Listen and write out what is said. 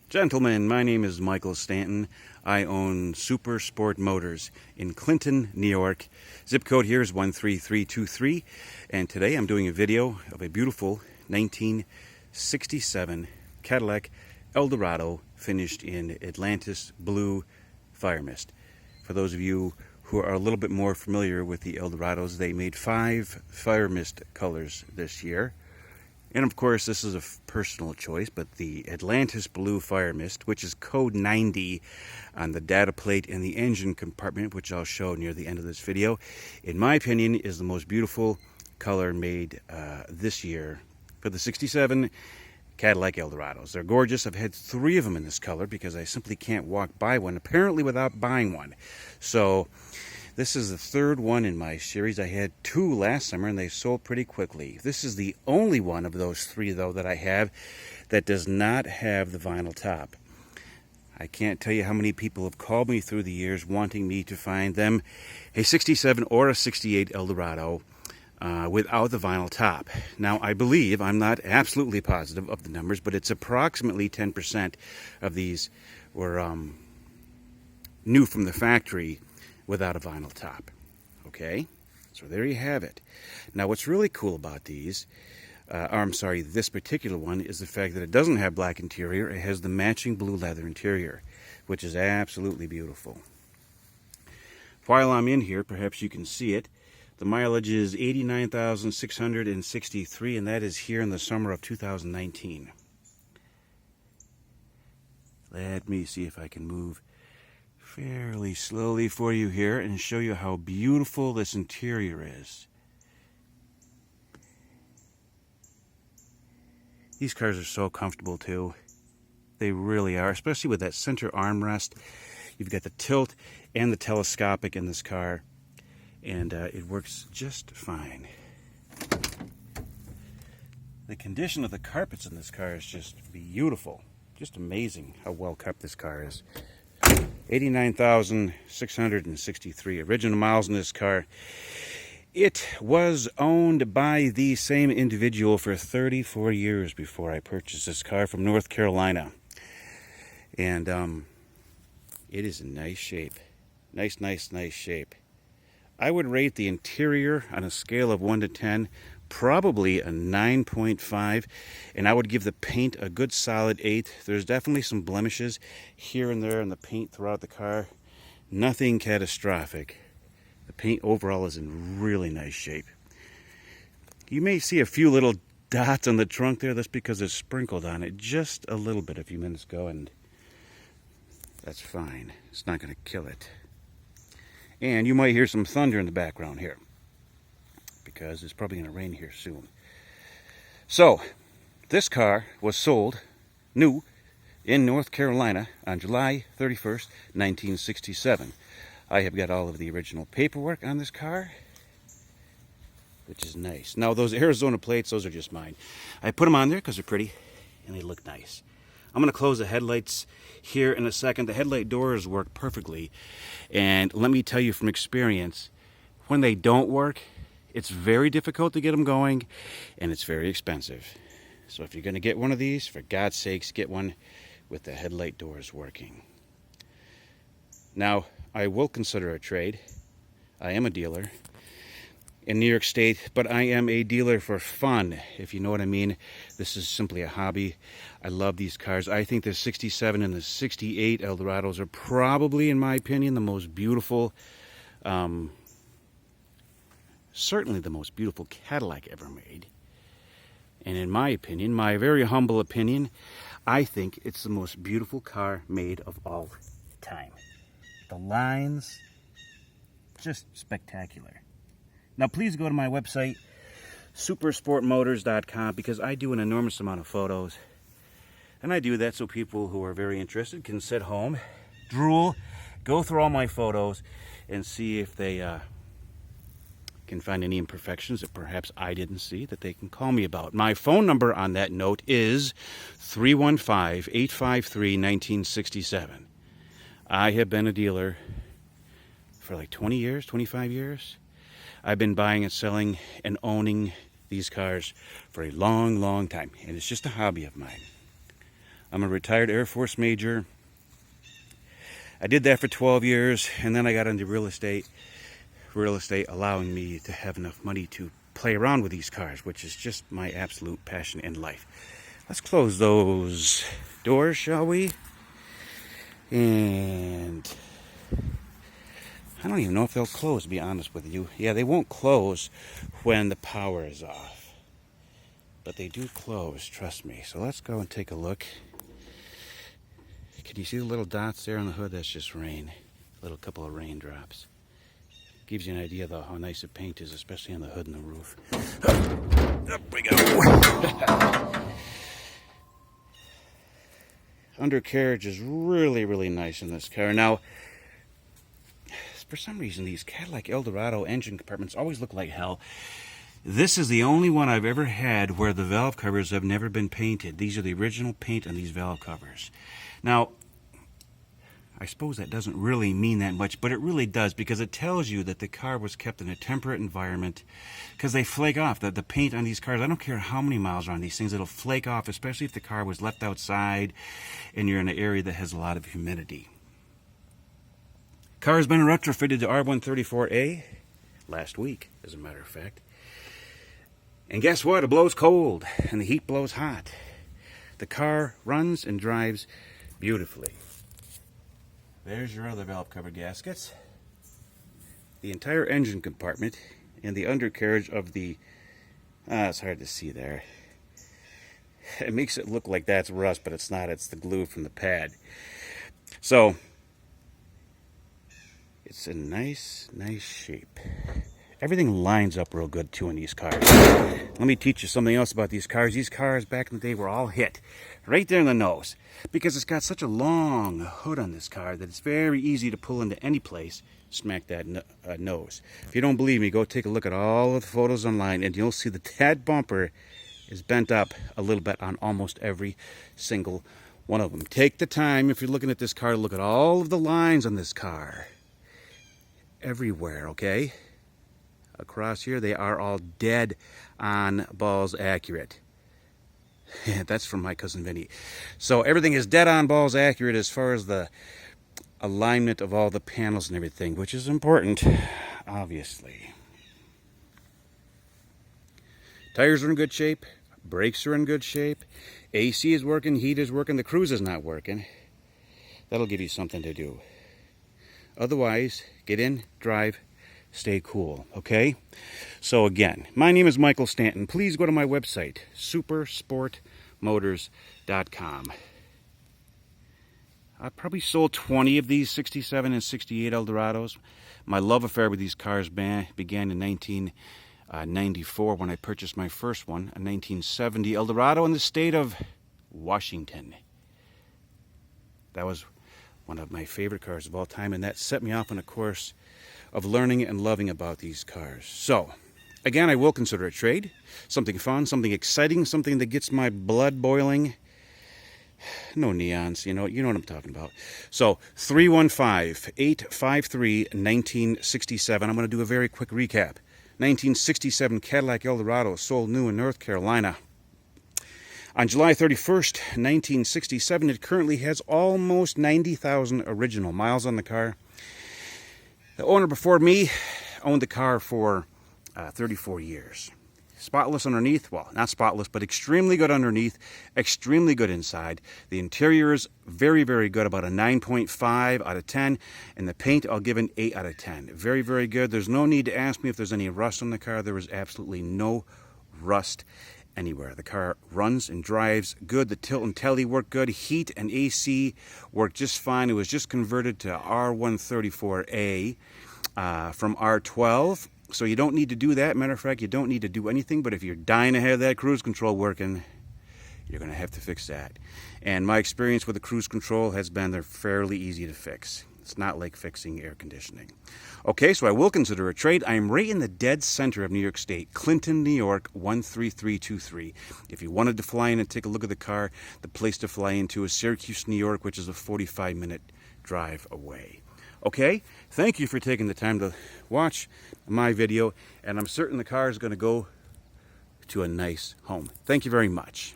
Gentlemen, my name is Michael Stanton. I own Super Sport Motors in Clinton, New York. Zip code here is 13323, and today I'm doing a video of a beautiful 1967 Cadillac Eldorado finished in Atlantis Blue Fire Mist. For those of you who are a little bit more familiar with the Eldorados, they made 5 Fire Mist colors this year. And of course, this is a personal choice, but the Atlantis Blue Fire Mist, which is code 90 on the data plate in the engine compartment, which I'll show near the end of this video, in my opinion, is the most beautiful color made this year for the 67 Cadillac Eldorados. They're gorgeous. I've had 3 of them in this color because I simply can't walk by one, apparently without buying one. So this is the 3rd one in my series. I had 2 last summer and they sold pretty quickly. This is the only one of those 3, though, that I have that does not have the vinyl top. I can't tell you how many people have called me through the years wanting me to find them a 67 or a 68 Eldorado without the vinyl top. Now, I believe, I'm not absolutely positive of the numbers, but it's approximately 10% of these were new from the factory without a vinyl top. Okay, so there you have it. Now, what's really cool about these, this particular one, is the fact that it doesn't have black interior. It has the matching blue leather interior, which is absolutely beautiful. While I'm in here, perhaps you can see it. The mileage is 89,663, and that is here in the summer of 2019. Let me see if I can move fairly slowly for you here and show you how beautiful this interior is. These cars are so comfortable too. They really are, especially with that center armrest. You've got the tilt and the telescopic in this car, and it works just fine. The condition of the carpets in this car is just beautiful. Just amazing how well kept this car is. 89,663 original miles in this car. It was owned by the same individual for 34 years before I purchased this car from North Carolina. And it is in nice shape. Nice shape. I would rate the interior on a scale of 1 to 10 probably a 9.5, and I would give the paint a good solid 8. There's definitely some blemishes here and there in the paint throughout the car. Nothing catastrophic. The paint overall is in really nice shape. You may see a few little dots on the trunk there. That's because it's sprinkled on it just a little bit a few minutes ago, and that's fine. It's not going to kill it. And you might hear some thunder in the background here, because it's probably going to rain here soon. So, this car was sold new in North Carolina on July 31st, 1967. I have got all of the original paperwork on this car, which is nice. Now, those Arizona plates, those are just mine. I put them on there because they're pretty and they look nice. I'm going to close the headlights here in a second. The headlight doors work perfectly, and let me tell you from experience, when they don't work, it's very difficult to get them going, and it's very expensive. So if you're going to get one of these, for God's sakes, get one with the headlight doors working. Now, I will consider a trade. I am a dealer in New York State, but I am a dealer for fun, if you know what I mean. This is simply a hobby. I love these cars. I think the 67 and the 68 Eldorados are probably, in my opinion, the most beautiful, certainly the most beautiful Cadillac ever made. And in my opinion, my very humble opinion, I think it's the most beautiful car made of all time. The lines, just spectacular. Now, please go to my website, supersportmotors.com, because I do an enormous amount of photos. And I do that so people who are very interested can sit home, drool, go through all my photos, and see if they can find any imperfections that perhaps I didn't see that they can call me about. My phone number on that note is 315-853-1967. I have been a dealer for like 20 years, 25 years. I've been buying and selling and owning these cars for a long, long time, and it's just a hobby of mine. I'm a retired Air Force major. I did that for 12 years, and then I got into real estate. Real estate allowing me to have enough money to play around with these cars, which is just my absolute passion in life. Let's close those doors, shall we? And I don't even know if they'll close, to be honest with you. Yeah, they won't close when the power is off. But they do close, trust me. So let's go and take a look. Can you see the little dots there on the hood? That's just rain. A little couple of raindrops. Gives you an idea, though, how nice the paint is, especially on the hood and the roof. Up we go. Undercarriage is really, really nice in this car. Now, for some reason, these Cadillac Eldorado engine compartments always look like hell. This is the only one I've ever had where the valve covers have never been painted. These are the original paint on these valve covers. Now, I suppose that doesn't really mean that much, but it really does, because it tells you that the car was kept in a temperate environment, because they flake off. The paint on these cars, I don't care how many miles are on these things, it'll flake off, especially if the car was left outside and you're in an area that has a lot of humidity. Car has been retrofitted to R134A last week, as a matter of fact. And guess what? It blows cold, and the heat blows hot. The car runs and drives beautifully. There's your other valve cover gaskets. The entire engine compartment and the undercarriage of the... it's hard to see there. It makes it look like that's rust, but it's not. It's the glue from the pad. So, it's a nice shape. Everything lines up real good, too, in these cars. Let me teach you something else about these cars. These cars, back in the day, were all hit right there in the nose, because it's got such a long hood on this car that it's very easy to pull into any place, smack that nose. If you don't believe me, go take a look at all of the photos online, and you'll see that bumper is bent up a little bit on almost every single one of them. Take the time, if you're looking at this car, look at all of the lines on this car. Everywhere, okay? Across here, they are all dead on balls accurate. That's from my cousin Vinny. So everything is dead on balls accurate as far as the alignment of all the panels and everything, which is important, obviously. Tires are in good shape. Brakes are in good shape. AC is working. Heat is working. The cruise is not working. That'll give you something to do. Otherwise, get in, drive, stay cool, okay? So again, my name is Michael Stanton. Please go to my website, supersportmotors.com. I've probably sold 20 of these 67 and 68 Eldorados. My love affair with these cars began in 1994 when I purchased my first one, a 1970 Eldorado in the state of Washington. That was one of my favorite cars of all time, and that set me off on a course of learning and loving about these cars. So, again, I will consider a trade. Something fun, something exciting, something that gets my blood boiling. No neons, you know what I'm talking about. So, 315-853-1967. I'm going to do a very quick recap. 1967 Cadillac Eldorado, sold new in North Carolina. On July 31st, 1967, it currently has almost 90,000 original miles on the car. The owner before me owned the car for 34 years. Spotless underneath, well, not spotless, but extremely good underneath, extremely good inside. The interior is very, very good, about a 9.5 out of 10, and the paint I'll give an 8 out of 10. Very, very good. There's no need to ask me if there's any rust on the car. There is absolutely no rust anywhere. The car runs and drives good. The tilt and telly work good. Heat and AC work just fine. It was just converted to R134A from R12. So you don't need to do that. Matter of fact, you don't need to do anything. But if you're dying to have that cruise control working, you're going to have to fix that. And my experience with the cruise control has been they're fairly easy to fix. It's not like fixing air conditioning. Okay, so I will consider a trade. I am right in the dead center of New York State, Clinton, New York, 13323. If you wanted to fly in and take a look at the car, the place to fly into is Syracuse, New York, which is a 45-minute drive away. Okay, thank you for taking the time to watch my video, and I'm certain the car is going to go to a nice home. Thank you very much.